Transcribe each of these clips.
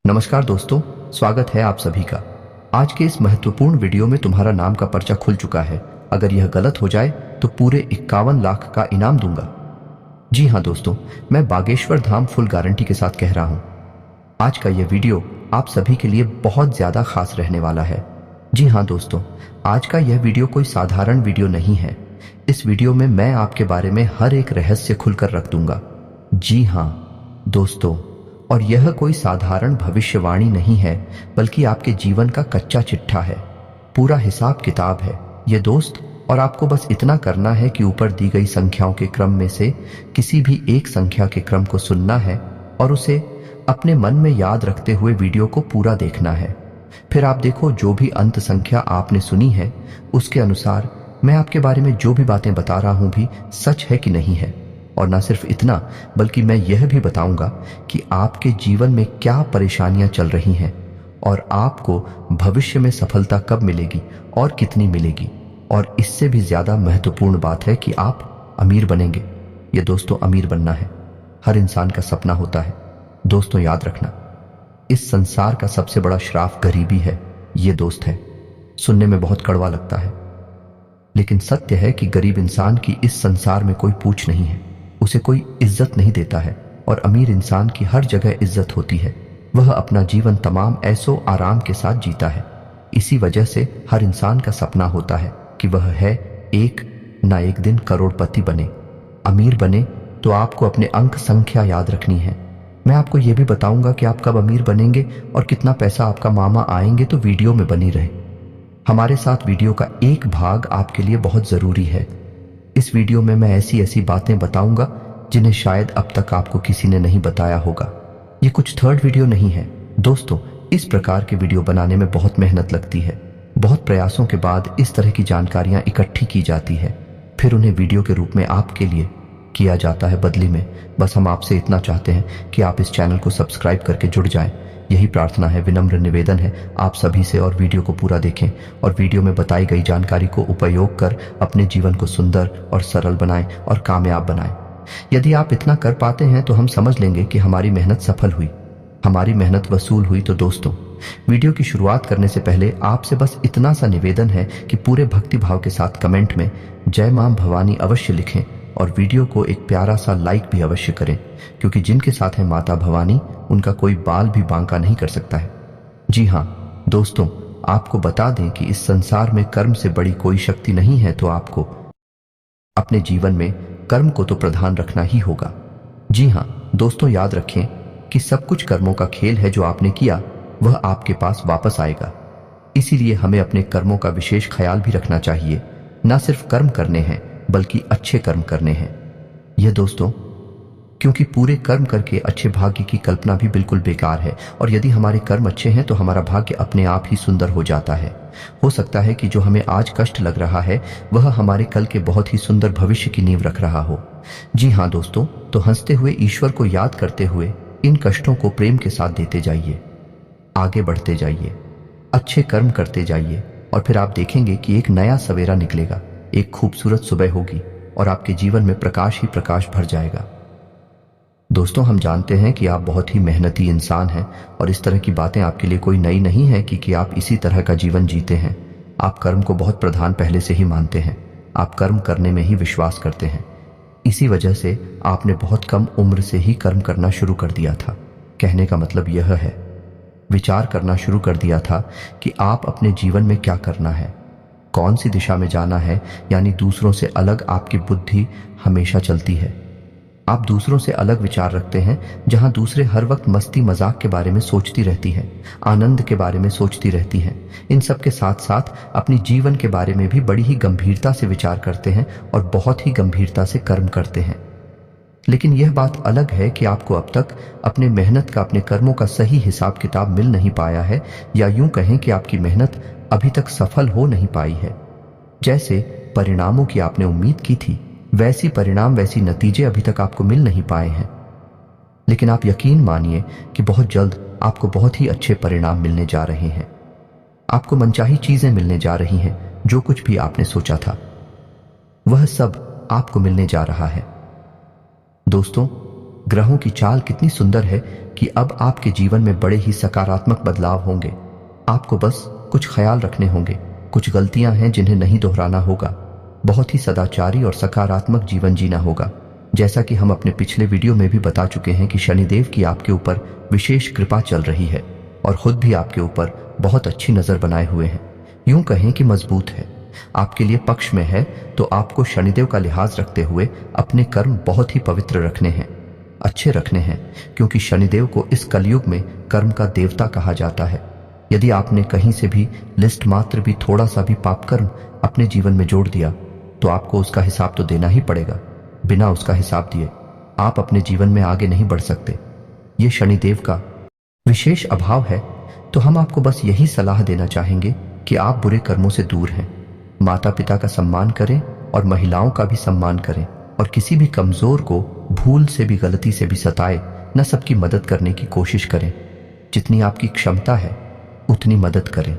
नमस्कार दोस्तों, स्वागत है आप सभी का। आज के इस महत्वपूर्ण वीडियो में तुम्हारा नाम का पर्चा खुल चुका है। अगर यह गलत हो जाए तो पूरे 51 लाख का इनाम दूंगा। जी हाँ दोस्तों, मैं बागेश्वर धाम फुल गारंटी के साथ कह रहा हूँ। आज का यह वीडियो आप सभी के लिए बहुत ज्यादा खास रहने वाला है। जी हाँ दोस्तों, आज का यह वीडियो कोई साधारण वीडियो नहीं है। इस वीडियो में मैं आपके बारे में हर एक रहस्य खुलकर रख दूंगा। जी हाँ दोस्तों, और यह कोई साधारण भविष्यवाणी नहीं है, बल्कि आपके जीवन का कच्चा चिट्ठा है, पूरा हिसाब किताब है ये दोस्त। और आपको बस इतना करना है कि ऊपर दी गई संख्याओं के क्रम में से किसी भी एक संख्या के क्रम को सुनना है और उसे अपने मन में याद रखते हुए वीडियो को पूरा देखना है। फिर आप देखो, जो भी अंत संख्या आपने सुनी है उसके अनुसार मैं आपके बारे में जो भी बातें बता रहा हूं भी सच है कि नहीं है। और ना सिर्फ इतना, बल्कि मैं यह भी बताऊंगा कि आपके जीवन में क्या परेशानियां चल रही हैं और आपको भविष्य में सफलता कब मिलेगी और कितनी मिलेगी। और इससे भी ज्यादा महत्वपूर्ण बात है कि आप अमीर बनेंगे। ये दोस्तों, अमीर बनना है, हर इंसान का सपना होता है। दोस्तों याद रखना, इस संसार का सबसे बड़ा श्राप गरीबी है, ये दोस्त है। सुनने में बहुत कड़वा लगता है, लेकिन सत्य है कि गरीब इंसान की इस संसार में कोई पूछ नहीं है, उसे कोई इज्जत नहीं देता है। और अमीर इंसान की हर जगह इज्जत होती है, वह अपना जीवन तमाम ऐसो आराम के साथ जीता है। इसी वजह से हर इंसान का सपना होता है कि वह है एक ना एक दिन करोड़पति बने। अमीर बने तो आपको अपने अंक संख्या याद रखनी है। मैं आपको यह भी बताऊंगा कि आप कब अमीर बनेंगे और कितना पैसा आपका मामा आएंगे, तो वीडियो में बनी रहे। हमारे साथ वीडियो का एक भाग आपके लिए बहुत जरूरी है। इस वीडियो में मैं ऐसी ऐसी बातें बताऊंगा जिन्हें शायद अब तक आपको किसी ने नहीं बताया होगा। ये कुछ थर्ड वीडियो नहीं है दोस्तों। इस प्रकार के वीडियो बनाने में बहुत मेहनत लगती है, बहुत प्रयासों के बाद इस तरह की जानकारियां इकट्ठी की जाती है, फिर उन्हें वीडियो के रूप में आपके लिए किया जाता है। बदले में बस हम आपसे इतना चाहते हैं कि आप इस चैनल को सब्सक्राइब करके जुड़ जाएं। यही प्रार्थना है, विनम्र निवेदन है आप सभी से। और वीडियो को पूरा देखें और वीडियो में बताई गई जानकारी को उपयोग कर अपने जीवन को सुंदर और सरल बनाएं और कामयाब बनाएं। यदि आप इतना कर पाते हैं तो हम समझ लेंगे कि हमारी मेहनत सफल हुई, हमारी मेहनत वसूल हुई। तो दोस्तों, वीडियो की शुरुआत करने से पहले आपसे बस इतना सा निवेदन है कि पूरे भक्ति भाव के साथ कमेंट में जय मां भवानी अवश्य लिखें और वीडियो को एक प्यारा सा लाइक भी अवश्य करें, क्योंकि जिनके साथ है माता भवानी उनका कोई बाल भी बांका नहीं कर सकता है। जी हाँ दोस्तों, आपको बता दें कि इस संसार में कर्म से बड़ी कोई शक्ति नहीं है, तो आपको अपने जीवन में कर्म को तो प्रधान रखना ही होगा। जी हाँ दोस्तों, याद रखें कि सब कुछ कर्मों का खेल है। जो आपने किया वह आपके पास वापस आएगा। इसीलिए हमें अपने कर्मों का विशेष ख्याल भी रखना चाहिए। न सिर्फ कर्म करने हैं, बल्कि अच्छे कर्म करने हैं। यह दोस्तों, क्योंकि पूरे कर्म करके अच्छे भाग्य की कल्पना भी बिल्कुल बेकार है। और यदि हमारे कर्म अच्छे हैं तो हमारा भाग्य अपने आप ही सुंदर हो जाता है। हो सकता है कि जो हमें आज कष्ट लग रहा है वह हमारे कल के बहुत ही सुंदर भविष्य की नींव रख रहा हो। जी हाँ दोस्तों, तो हंसते हुए ईश्वर को याद करते हुए इन कष्टों को प्रेम के साथ देते जाइए, आगे बढ़ते जाइए, अच्छे कर्म करते जाइए और फिर आप देखेंगे कि एक नया सवेरा निकलेगा, एक खूबसूरत सुबह होगी और आपके जीवन में प्रकाश ही प्रकाश भर जाएगा। दोस्तों, हम जानते हैं कि आप बहुत ही मेहनती इंसान हैं और इस तरह की बातें आपके लिए कोई नई नहीं है कि आप इसी तरह का जीवन जीते हैं। आप कर्म को बहुत प्रधान पहले से ही मानते हैं। आप कर्म करने में ही विश्वास करते हैं। इसी वजह से आपने बहुत कम उम्र से ही कर्म करना शुरू कर दिया था। कहने का मतलब यह है, विचार करना शुरू कर दिया था कि आप अपने जीवन में क्या करना है, कौन सी दिशा में जाना है। यानी दूसरों से अलग आपकी बुद्धि हमेशा चलती है। आप दूसरों से अलग विचार रखते हैं, जहां दूसरे हर वक्त मस्ती मजाक के बारे में सोचती रहती हैं, आनंद के बारे में सोचती रहती हैं। इन सब के साथ साथ अपनी जीवन के बारे में भी बड़ी ही गंभीरता से विचार करते हैं और बहुत ही गंभीरता से कर्म करते हैं। लेकिन यह बात अलग है कि आपको अब तक अपने मेहनत का, अपने कर्मों का सही हिसाब किताब मिल नहीं पाया है, या यूं कहें कि आपकी मेहनत अभी तक सफल हो नहीं पाई है। जैसे परिणामों की आपने उम्मीद की थी, वैसी परिणाम, वैसी नतीजे अभी तक आपको मिल नहीं पाए हैं। लेकिन आप यकीन मानिए कि बहुत जल्द आपको बहुत ही अच्छे परिणाम मिलने जा रहे हैं। आपको मनचाही चीजें मिलने जा रही हैं। जो कुछ भी आपने सोचा था वह सब आपको मिलने जा रहा है। दोस्तों, ग्रहों की चाल कितनी सुंदर है कि अब आपके जीवन में बड़े ही सकारात्मक बदलाव होंगे। आपको बस कुछ ख्याल रखने होंगे, कुछ गलतियां हैं जिन्हें नहीं दोहराना होगा, बहुत ही सदाचारी और सकारात्मक जीवन जीना होगा। जैसा कि हम अपने पिछले वीडियो में भी बता चुके हैं कि शनिदेव की आपके ऊपर विशेष कृपा चल रही है और खुद भी आपके ऊपर बहुत अच्छी नजर बनाए हुए हैं, यूं कहें कि मजबूत है, आपके लिए पक्ष में है। तो आपको शनिदेव का लिहाज रखते हुए अपने कर्म बहुत ही पवित्र रखने हैं, अच्छे रखने हैं, क्योंकि शनिदेव को इस कलयुग में कर्म का देवता कहा जाता है। यदि आपने कहीं से भी लिस्ट मात्र भी थोड़ा सा भी पाप कर्म अपने जीवन में जोड़ दिया तो आपको उसका हिसाब तो देना ही पड़ेगा। बिना उसका हिसाब दिए आप अपने जीवन में आगे नहीं बढ़ सकते। ये शनिदेव का विशेष अभाव है। तो हम आपको बस यही सलाह देना चाहेंगे कि आप बुरे कर्मों से दूर हैं, माता पिता का सम्मान करें और महिलाओं का भी सम्मान करें, और किसी भी कमजोर को भूल से भी गलती से भी सताए न, सबकी मदद करने की कोशिश करें। जितनी आपकी क्षमता है उतनी मदद करें।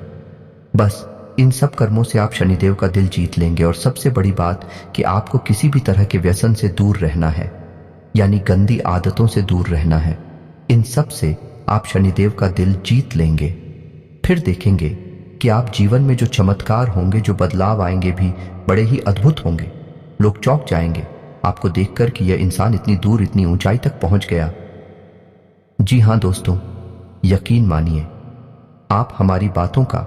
बस इन सब कर्मों से आप शनिदेव का दिल जीत लेंगे। और सबसे बड़ी बात कि आपको किसी भी तरह के व्यसन से दूर रहना है, यानी गंदी आदतों से दूर रहना है। इन सब से आप शनिदेव का दिल जीत लेंगे। फिर देखेंगे कि आप जीवन में जो चमत्कार होंगे, जो बदलाव आएंगे भी बड़े ही अद्भुत होंगे। लोग चौंक जाएंगे आपको देखकर कि यह इंसान इतनी दूर, इतनी ऊंचाई तक पहुंच गया। जी हां दोस्तों, यकीन मानिए आप हमारी बातों का,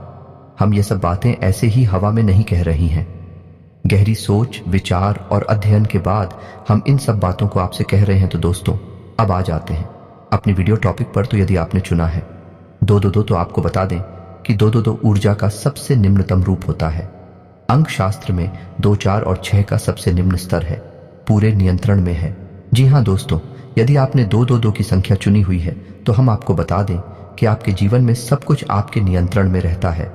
हम ये सब बातें ऐसे ही हवा में नहीं कह रही हैं। गहरी सोच, विचार और अध्ययन के बाद हम इन सब बातों को आपसे कह रहे हैं। तो दोस्तों अब आ जाते हैं अपनी वीडियो टॉपिक पर। तो यदि आपने चुना है 222, तो आपको बता दें कि 222 ऊर्जा का सबसे निम्नतम रूप होता है। अंक शास्त्र में 2, 4 और 6 का सबसे निम्न स्तर है, पूरे नियंत्रण में है। जी हाँ दोस्तों, यदि आपने 222 की संख्या चुनी हुई है तो हम आपको बता दें कि आपके जीवन में सब कुछ आपके नियंत्रण में रहता है,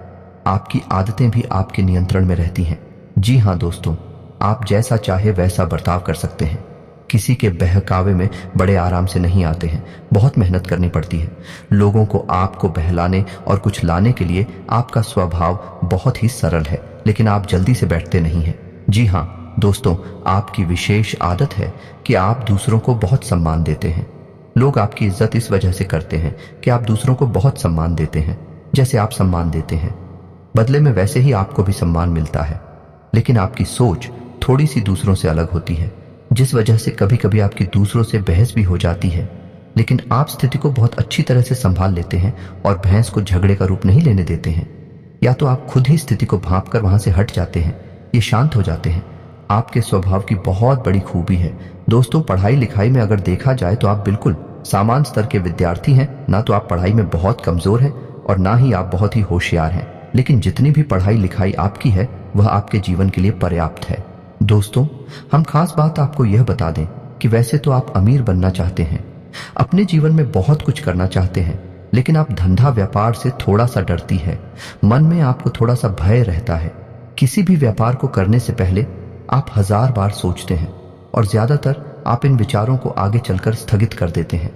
आपकी आदतें भी आपके नियंत्रण में रहती हैं। जी हाँ दोस्तों, आप जैसा चाहे वैसा बर्ताव कर सकते हैं, किसी के बहकावे में बड़े आराम से नहीं आते हैं, बहुत मेहनत करनी पड़ती है। लोगों को आपको बहलाने और कुछ लाने के लिए आपका स्वभाव बहुत ही सरल है, लेकिन आप जल्दी से बैठते नहीं हैं। जी हाँ दोस्तों, आपकी विशेष आदत है कि आप दूसरों को बहुत सम्मान देते हैं। लोग आपकी इज्जत इस वजह से करते हैं कि आप दूसरों को बहुत सम्मान देते हैं। जैसे आप सम्मान देते हैं, बदले में वैसे ही आपको भी सम्मान मिलता है। लेकिन आपकी सोच थोड़ी सी दूसरों से अलग होती है, जिस वजह से कभी कभी आपकी दूसरों से बहस भी हो जाती है। लेकिन आप स्थिति को बहुत अच्छी तरह से संभाल लेते हैं और बहस को झगड़े का रूप नहीं लेने देते हैं। या तो आप खुद ही स्थिति को भांप कर वहां से हट जाते हैं, ये शांत हो जाते हैं। आपके स्वभाव की बहुत बड़ी खूबी है दोस्तों। पढ़ाई लिखाई में अगर देखा जाए तो आप बिल्कुल सामान्य स्तर के विद्यार्थी हैं। ना तो आप पढ़ाई में बहुत कमजोर हैं और ना ही आप बहुत ही होशियार हैं, लेकिन जितनी भी पढ़ाई लिखाई आपकी है वह आपके जीवन के लिए पर्याप्त है। दोस्तों हम खास बात आपको यह बता दें कि वैसे तो आप अमीर बनना चाहते हैं, अपने जीवन में बहुत कुछ करना चाहते हैं, लेकिन आप धंधा व्यापार से थोड़ा सा डरती है। मन में आपको थोड़ा सा भय रहता है। किसी भी व्यापार को करने से पहले आप 1000 बार सोचते हैं और ज्यादातर आप इन विचारों को आगे चलकर स्थगित कर देते हैं,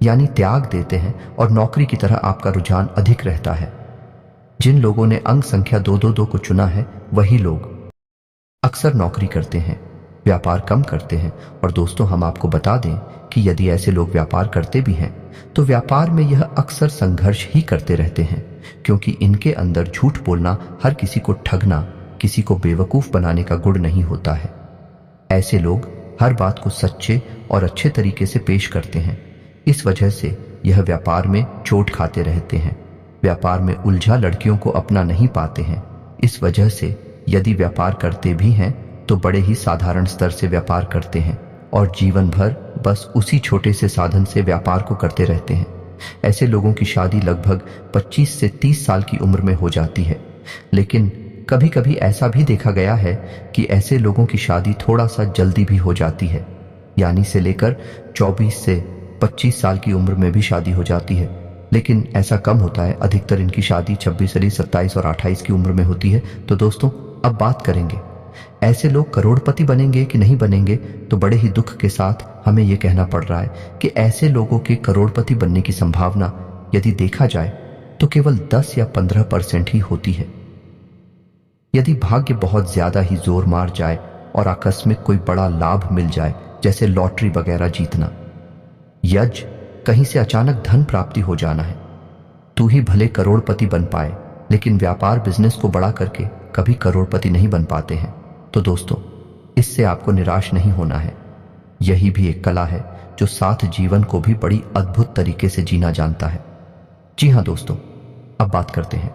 यानी त्याग देते हैं, और नौकरी की तरह आपका रुझान अधिक रहता है। जिन लोगों ने अंक संख्या 222 को चुना है वही लोग अक्सर नौकरी करते हैं, व्यापार कम करते हैं। और दोस्तों हम आपको बता दें कि यदि ऐसे लोग व्यापार करते भी हैं तो व्यापार में यह अक्सर संघर्ष ही करते रहते हैं, क्योंकि इनके अंदर झूठ बोलना, हर किसी को ठगना, किसी को बेवकूफ बनाने का गुण नहीं होता है। ऐसे लोग हर बात को सच्चे और अच्छे तरीके से पेश करते हैं। इस वजह से यह व्यापार में चोट खाते रहते हैं, व्यापार में उलझा लड़कियों को अपना नहीं पाते हैं। इस वजह से यदि व्यापार करते भी हैं तो बड़े ही साधारण स्तर से व्यापार करते हैं और जीवन भर बस उसी छोटे से साधन से व्यापार को करते रहते हैं। ऐसे लोगों की शादी लगभग 25 से 30 साल की उम्र में हो जाती है। लेकिन कभी कभी ऐसा भी देखा गया है कि ऐसे लोगों की शादी थोड़ा सा जल्दी भी हो जाती है, यानी से लेकर 24 से 25 साल की उम्र में भी शादी हो जाती है। लेकिन ऐसा कम होता है, अधिकतर इनकी शादी 26, 27 और 28 की उम्र में होती है। तो दोस्तों अब बात करेंगे ऐसे लोग करोड़पति बनेंगे कि नहीं बनेंगे। तो बड़े ही दुख के साथ हमें यह कहना पड़ रहा है कि ऐसे लोगों के करोड़पति बनने की संभावना यदि देखा जाए तो केवल 10 या 15% ही होती है। यदि भाग्य बहुत ज्यादा ही जोर मार जाए और आकस्मिक कोई बड़ा लाभ मिल जाए, जैसे लॉटरी वगैरह जीतना, यज, कहीं से अचानक धन प्राप्ति हो जाना है। तू ही भले करोड़पति बन पाए, लेकिन व्यापार बिजनेस को बड़ा करके कभी करोड़पति नहीं बन पाते हैं। तो दोस्तों, इससे आपको निराश नहीं होना है। यही भी एक कला है जो साथ जीवन को भी बड़ी अद्भुत तरीके से जीना जानता है। जी हाँ दोस्तों, अब बात करते हैं।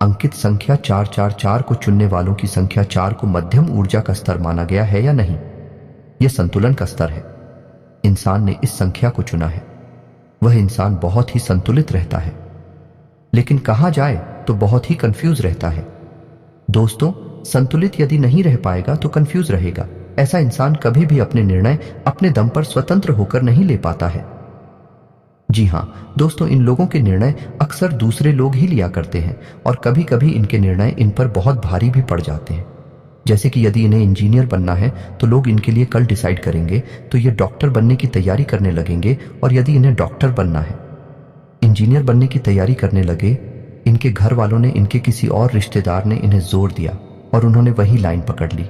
अंकित संख्या 444 को चुनने वालों की संख्या 4 को मध्यम ऊर्जा का स्तर माना गया है या नहीं? यह संतुलन का स्तर है। इंसान ने इस संख्या को चुना है। वह इंसान बहुत ही संतुलित रहता है, लेकिन कहा जाए तो बहुत ही कंफ्यूज रहता है। दोस्तों, संतुलित यदि नहीं रह पाएगा तो कंफ्यूज रहेगा। ऐसा इंसान कभी भी अपने निर्णय अपने दम पर स्वतंत्र होकर नहीं ले पाता है। जी हाँ दोस्तों, इन लोगों के निर्णय अक्सर दूसरे लोग ही लिया करते हैं और कभी कभी इनके निर्णय इन पर बहुत भारी भी पड़ जाते हैं। जैसे कि यदि इन्हें इंजीनियर बनना है तो लोग इनके लिए कल डिसाइड करेंगे तो ये डॉक्टर बनने की तैयारी करने लगेंगे, और यदि इन्हें डॉक्टर बनना है, इंजीनियर बनने की तैयारी करने लगे। इनके घर वालों ने, इनके किसी और रिश्तेदार ने इन्हें जोर दिया और उन्होंने वही लाइन पकड़ ली।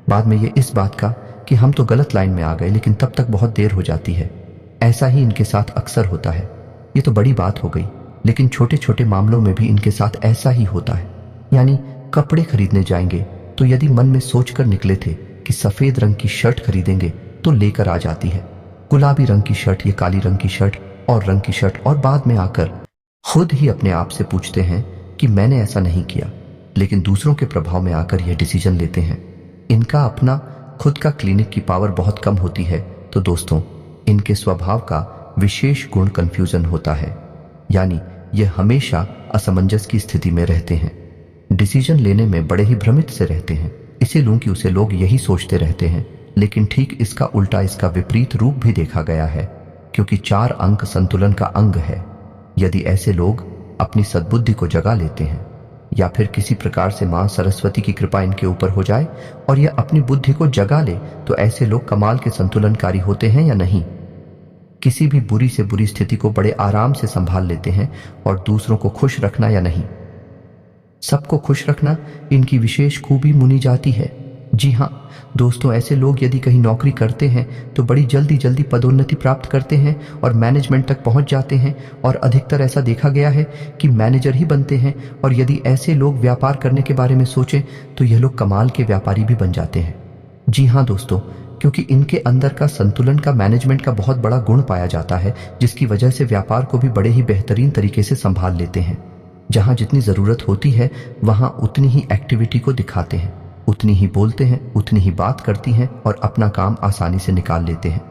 बाद में ये इस बात का कि हम तो गलत लाइन में आ गए, लेकिन तब तक बहुत देर हो जाती है। ऐसा ही इनके साथ अक्सर होता है। ये तो बड़ी बात हो गई, लेकिन छोटे छोटे मामलों में भी इनके साथ ऐसा ही होता है। यानी कपड़े खरीदने जाएंगे तो यदि मन में सोचकर निकले थे कि सफेद रंग की शर्ट खरीदेंगे तो लेकर आ जाती है गुलाबी रंग की शर्ट, ये काली रंग की शर्ट और रंग की शर्ट, और बाद में आकर खुद ही अपने आप से पूछते हैं कि मैंने ऐसा नहीं किया, लेकिन दूसरों के प्रभाव में आकर यह डिसीजन लेते हैं। इनका अपना खुद का क्लिनिक की पावर बहुत कम होती है। तो दोस्तों, इनके स्वभाव का विशेष गुण कंफ्यूजन होता है, यानी यह हमेशा असमंजस की स्थिति में रहते हैं। डिसीजन लेने में बड़े ही भ्रमित से रहते हैं। इसे लूं कि उसे लोग यही सोचते रहते हैं, लेकिन ठीक इसका उल्टा, इसका विपरीत रूप भी देखा गया है, क्योंकि 4 अंक संतुलन का अंग है। यदि ऐसे लोग अपनी सद्बुद्धि को जगा लेते हैं या फिर किसी प्रकार से मां सरस्वती की कृपा इनके ऊपर हो जाए और यह अपनी बुद्धि को जगा ले, तो ऐसे लोग कमाल के संतुलनकारी होते हैं या नहीं? किसी भी बुरी से बुरी स्थिति को बड़े आराम से संभाल लेते हैं, और दूसरों को खुश रखना या नहीं, सबको खुश रखना इनकी विशेष खूबी मुनी जाती है। जी हाँ दोस्तों, ऐसे लोग यदि कहीं नौकरी करते हैं तो बड़ी जल्दी जल्दी पदोन्नति प्राप्त करते हैं और मैनेजमेंट तक पहुंच जाते हैं, और अधिकतर ऐसा देखा गया है कि मैनेजर ही बनते हैं। और यदि ऐसे लोग व्यापार करने के बारे में सोचें तो यह लोग कमाल के व्यापारी भी बन जाते हैं। जी हाँ दोस्तों, क्योंकि इनके अंदर का संतुलन का, मैनेजमेंट का बहुत बड़ा गुण पाया जाता है, जिसकी वजह से व्यापार को भी बड़े ही बेहतरीन तरीके से संभाल लेते हैं। जहां जितनी जरूरत होती है वहां उतनी ही एक्टिविटी को दिखाते हैं, उतनी ही बोलते हैं, उतनी ही बात करती हैं और अपना काम आसानी से निकाल लेते हैं।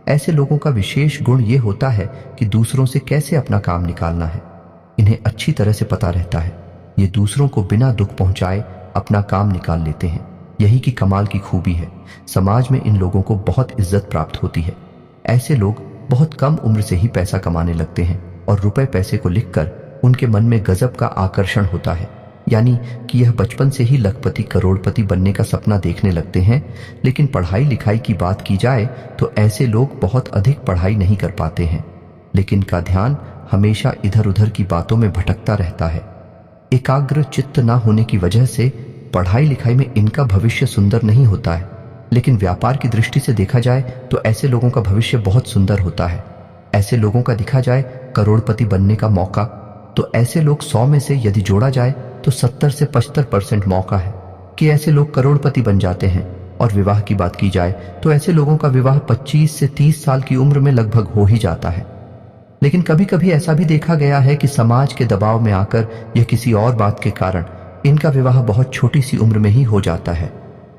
ऐसे लोगों का विशेष गुण ये होता है कि दूसरों से कैसे अपना काम निकालना है, इन्हें अच्छी तरह से पता रहता है। ये दूसरों को बिना दुख पहुंचाए अपना काम निकाल लेते हैं। यही की कमाल की खूबी है। समाज में इन लोगों को बहुत इज्जत प्राप्त होती है। ऐसे लोग बहुत कम उम्र से ही पैसा कमाने लगते हैं और रुपए पैसे को लिखकर उनके मन में गजब का आकर्षण होता है, यानी कि यह बचपन से ही लखपति करोड़पति बनने का सपना देखने लगते हैं। लेकिन पढ़ाई लिखाई की बात की जाए तो ऐसे लोग बहुत अधिक पढ़ाई नहीं कर पाते हैं, लेकिन इनका ध्यान हमेशा इधर उधर की बातों में भटकता रहता है। एकाग्र चित्त न होने की वजह से पढ़ाई लिखाई में इनका भविष्य सुंदर नहीं होता है, लेकिन व्यापार की दृष्टि से देखा जाए तो ऐसे लोगों का भविष्य बहुत सुंदर होता है। ऐसे लोगों का दिखा जाए करोड़पति बनने का मौका, तो ऐसे लोग 100 में से यदि जोड़ा जाए तो 70 से 75% मौका है कि ऐसे लोग करोड़पति बन जाते हैं। और विवाह की बात की जाए तो ऐसे लोगों का विवाह 25 से 30 साल की उम्र में लगभग हो ही जाता है। लेकिन कभी कभी ऐसा भी देखा गया है कि समाज के दबाव में आकर या किसी और बात के कारण इनका विवाह बहुत छोटी सी उम्र में ही हो जाता है,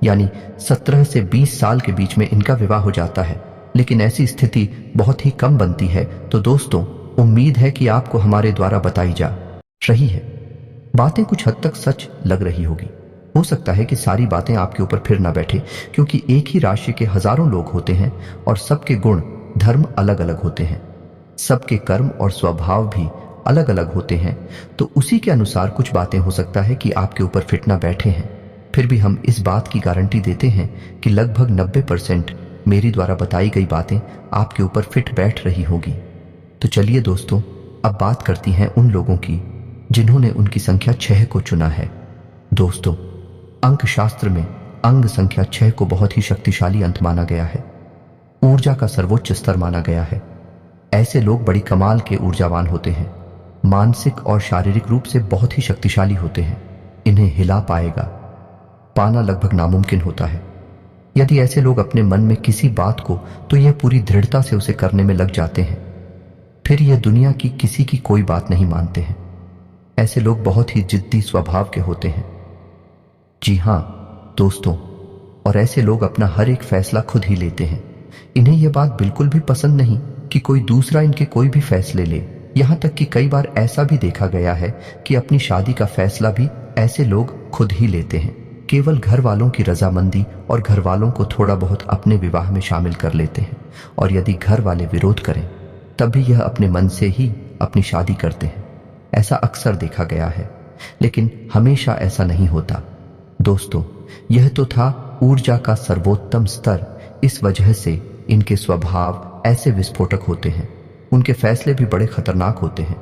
यानी 17 से 20 साल के बीच में इनका विवाह हो जाता है। लेकिन ऐसी स्थिति बहुत ही कम बनती है। तो दोस्तों, उम्मीद है कि आपको हमारे द्वारा बताई जा रही है बातें कुछ हद तक सच लग रही होगी। हो सकता है कि सारी बातें आपके ऊपर फिर ना बैठे, क्योंकि एक ही राशि के हजारों लोग होते हैं और सबके गुण धर्म अलग अलग होते हैं, सबके कर्म और स्वभाव भी अलग अलग होते हैं। तो उसी के अनुसार कुछ बातें हो सकता है कि आपके ऊपर फिट ना बैठे हैं। फिर भी हम इस बात की गारंटी देते हैं कि लगभग 90% मेरी द्वारा बताई गई बातें आपके ऊपर फिट बैठ रही होगी। तो चलिए दोस्तों, अब बात करती हैं उन लोगों की जिन्होंने उनकी संख्या 6 को चुना है। दोस्तों, अंक शास्त्र में अंग संख्या 6 को बहुत ही शक्तिशाली अंक माना गया है, ऊर्जा का सर्वोच्च स्तर माना गया है। ऐसे लोग बड़ी कमाल के ऊर्जावान होते हैं, मानसिक और शारीरिक रूप से बहुत ही शक्तिशाली होते हैं। इन्हें हिला पाना लगभग नामुमकिन होता है। यदि ऐसे लोग अपने मन में किसी बात को तो यह पूरी दृढ़ता से उसे करने में लग जाते हैं, फिर यह दुनिया की किसी की कोई बात नहीं मानते हैं। ऐसे लोग बहुत ही जिद्दी स्वभाव के होते हैं। जी हां दोस्तों, और ऐसे लोग अपना हर एक फैसला खुद ही लेते हैं। इन्हें यह बात बिल्कुल भी पसंद नहीं कि कोई दूसरा इनके कोई भी फैसले ले। यहां तक कि कई बार ऐसा भी देखा गया है कि अपनी शादी का फैसला भी ऐसे लोग खुद ही लेते हैं। केवल घर वालों की रजामंदी और घर वालों को थोड़ा बहुत अपने विवाह में शामिल कर लेते हैं, और यदि घर वाले विरोध करें तब भी यह अपने मन से ही अपनी शादी करते हैं। ऐसा अक्सर देखा गया है, लेकिन हमेशा ऐसा नहीं होता। दोस्तों, यह तो था ऊर्जा का सर्वोत्तम स्तर। इस वजह से इनके स्वभाव ऐसे विस्फोटक होते हैं। उनके फैसले भी बड़े खतरनाक होते हैं।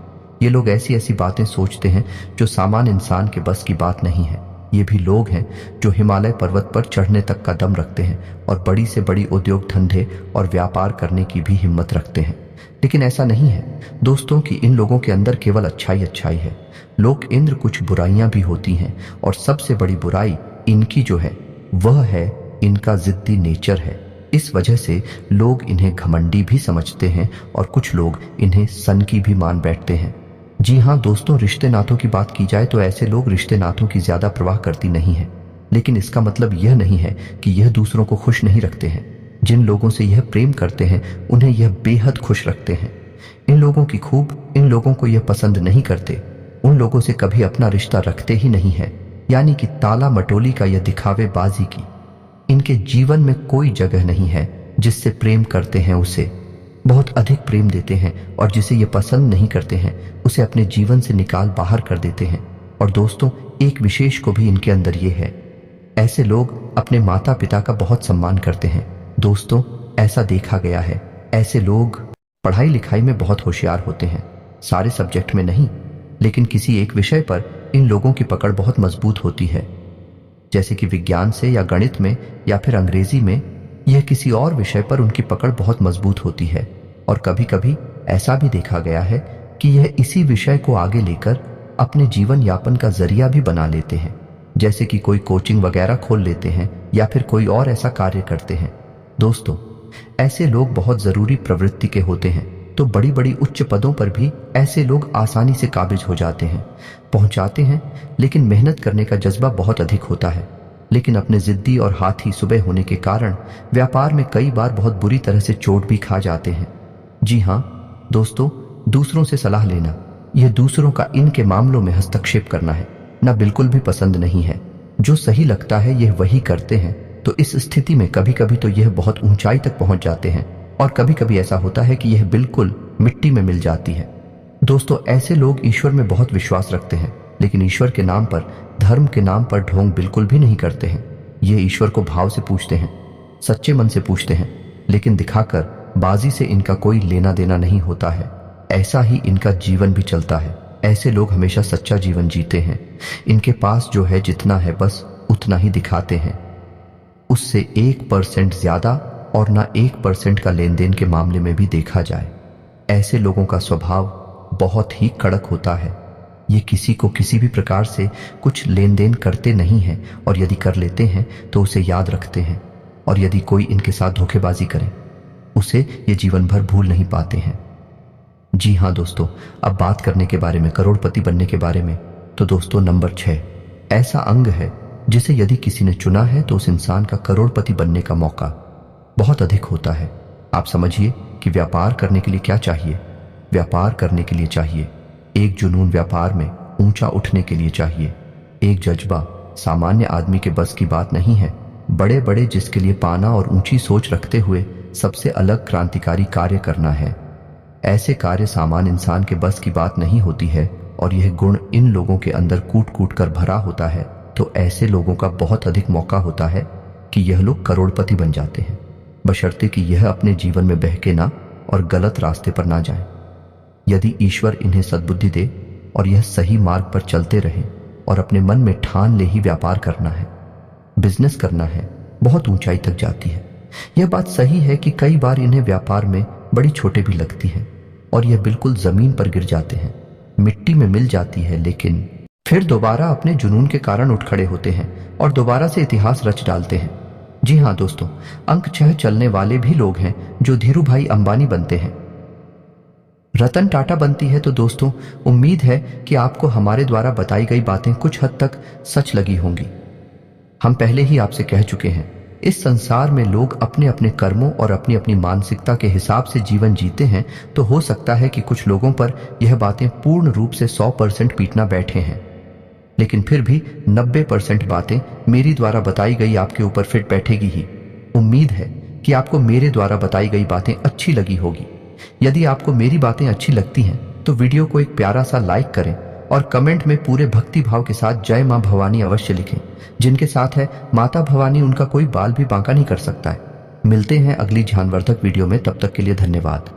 ये लोग ऐसी ऐसी बातें सोचते हैं जो सामान्य इंसान के बस की बात नहीं है। ये भी लोग हैं जो हिमालय पर्वत पर चढ़ने तक का दम रखते हैं और बड़ी से बड़ी उद्योग धंधे और व्यापार करने की भी हिम्मत रखते हैं। लेकिन ऐसा नहीं है दोस्तों कि इन लोगों के अंदर केवल अच्छाई है। लोक इंद्र कुछ बुराइयां भी होती हैं, और सबसे बड़ी बुराई इनकी जो है वह है इनका जिद्दी नेचर है। इस वजह से लोग इन्हें घमंडी भी समझते हैं और कुछ लोग इन्हें सनकी भी मान बैठते हैं। जी हाँ दोस्तों, रिश्ते नातों की बात की जाए तो ऐसे लोग रिश्ते नातों की ज्यादा परवाह करती नहीं है, लेकिन इसका मतलब यह नहीं है कि यह दूसरों को खुश नहीं रखते हैं। जिन लोगों से यह प्रेम करते हैं उन्हें यह बेहद खुश रखते हैं। इन लोगों को यह पसंद नहीं करते, उन लोगों से कभी अपना रिश्ता रखते ही नहीं है। यानी कि ताला मटोली का यह दिखावेबाजी की इनके जीवन में कोई जगह नहीं है। जिससे प्रेम करते हैं उसे बहुत अधिक प्रेम देते हैं, और जिसे ये पसंद नहीं करते हैं उसे अपने जीवन से निकाल बाहर कर देते हैं। और दोस्तों, एक विशेष को भी इनके अंदर ये है, ऐसे लोग अपने माता पिता का बहुत सम्मान करते हैं। दोस्तों, ऐसा देखा गया है, ऐसे लोग पढ़ाई लिखाई में बहुत होशियार होते हैं। सारे सब्जेक्ट में नहीं, लेकिन किसी एक विषय पर इन लोगों की पकड़ बहुत मजबूत होती है। जैसे कि विज्ञान से या गणित में या फिर अंग्रेजी में, यह किसी और विषय पर उनकी पकड़ बहुत मजबूत होती है। और कभी कभी ऐसा भी देखा गया है कि यह इसी विषय को आगे लेकर अपने जीवन यापन का जरिया भी बना लेते हैं। जैसे कि कोई कोचिंग वगैरह खोल लेते हैं या फिर कोई और ऐसा कार्य करते हैं। दोस्तों, ऐसे लोग बहुत जरूरी प्रवृत्ति के होते हैं, तो बड़ी बड़ी उच्च पदों पर भी ऐसे लोग आसानी से काबिज हो जाते हैं, पहुंचाते हैं। लेकिन मेहनत करने का जज्बा बहुत अधिक होता है। लेकिन अपने जिद्दी और हाथी सुबह होने के कारण व्यापार में कई बार बहुत बुरी तरह से चोट भी खा जाते हैं। जी हाँ दोस्तों, दूसरों से सलाह लेना, यह दूसरों का इनके मामलों में हस्तक्षेप करना है ना, बिल्कुल भी पसंद नहीं है। जो सही लगता है यह वही करते हैं। तो इस स्थिति में कभी कभी तो यह बहुत ऊंचाई तक पहुंच जाते हैं, और कभी कभी ऐसा होता है कि यह बिल्कुल मिट्टी में मिल जाती है। दोस्तों, ऐसे लोग ईश्वर में बहुत विश्वास रखते हैं, लेकिन ईश्वर के नाम पर, धर्म के नाम पर ढोंग बिल्कुल भी नहीं करते हैं। ये ईश्वर को भाव से पूछते हैं, सच्चे मन से पूछते हैं, लेकिन दिखाकर बाजी से इनका कोई लेना देना नहीं होता है। ऐसा ही इनका जीवन भी चलता है। ऐसे लोग हमेशा सच्चा जीवन जीते हैं। इनके पास जो है जितना है बस उतना ही दिखाते हैं, उससे 1% ज्यादा और ना 1% का लेन देन के मामले में भी देखा जाए। ऐसे लोगों का स्वभाव बहुत ही कड़क होता है। ये किसी को किसी भी प्रकार से कुछ लेन देन करते नहीं हैं, और यदि कर लेते हैं तो उसे याद रखते हैं। और यदि कोई इनके साथ धोखेबाजी करे उसे ये जीवन भर भूल नहीं पाते हैं। जी हाँ दोस्तों, अब बात करने के बारे में, करोड़पति बनने के बारे में, तो दोस्तों नंबर 6 ऐसा अंग है जिसे यदि किसी ने चुना है तो उस इंसान का करोड़पति बनने का मौका बहुत अधिक होता है। आप समझिए कि व्यापार करने के लिए क्या चाहिए। व्यापार करने के लिए चाहिए एक जुनून, व्यापार में ऊंचा उठने के लिए चाहिए एक जज्बा। सामान्य आदमी के बस की बात नहीं है। बड़े बड़े जिसके लिए पाना और ऊंची सोच रखते हुए सबसे अलग क्रांतिकारी कार्य करना है। ऐसे कार्य सामान्य इंसान के बस की बात नहीं होती है, और यह गुण इन लोगों के अंदर कूट कूट कर भरा होता है। तो ऐसे लोगों का बहुत अधिक मौका होता है कि यह लोग करोड़पति बन जाते हैं, बशर्ते कि यह अपने जीवन में बहके ना और गलत रास्ते पर ना जाएं। यदि ईश्वर इन्हें सद्बुद्धि दे और यह सही मार्ग पर चलते रहे और अपने मन में ठान ले ही व्यापार करना है, बिजनेस करना है, बहुत ऊंचाई तक जाती है। यह बात सही है कि कई बार इन्हें व्यापार में बड़ी छोटे भी लगती है, और यह बिल्कुल जमीन पर गिर जाते हैं, मिट्टी में मिल जाती है, लेकिन फिर दोबारा अपने जुनून के कारण उठ खड़े होते हैं और दोबारा से इतिहास रच डालते हैं। जी हाँ दोस्तों, अंक 6 चलने वाले भी लोग हैं जो धीरू भाई अंबानी बनते हैं, रतन टाटा बनती है। तो दोस्तों, उम्मीद है कि आपको हमारे द्वारा बताई गई बातें कुछ हद तक सच लगी होंगी। हम पहले ही आपसे कह चुके हैं, इस संसार में लोग अपने अपने कर्मों और अपनी अपनी मानसिकता के हिसाब से जीवन जीते हैं। तो हो सकता है कि कुछ लोगों पर यह बातें पूर्ण रूप से 100% पीटना बैठे हैं, लेकिन फिर भी 90% बातें मेरी द्वारा बताई गई आपके ऊपर फिट बैठेगी ही। उम्मीद है कि आपको मेरे द्वारा बताई गई बातें अच्छी लगी होगी। यदि आपको मेरी बातें अच्छी लगती हैं तो वीडियो को एक प्यारा सा लाइक करें और कमेंट में पूरे भक्ति भाव के साथ जय मां भवानी अवश्य लिखें। जिनके साथ है माता भवानी, उनका कोई बाल भी बांका नहीं कर सकता है। मिलते हैं अगली ज्ञानवर्धक वीडियो में, तब तक के लिए धन्यवाद।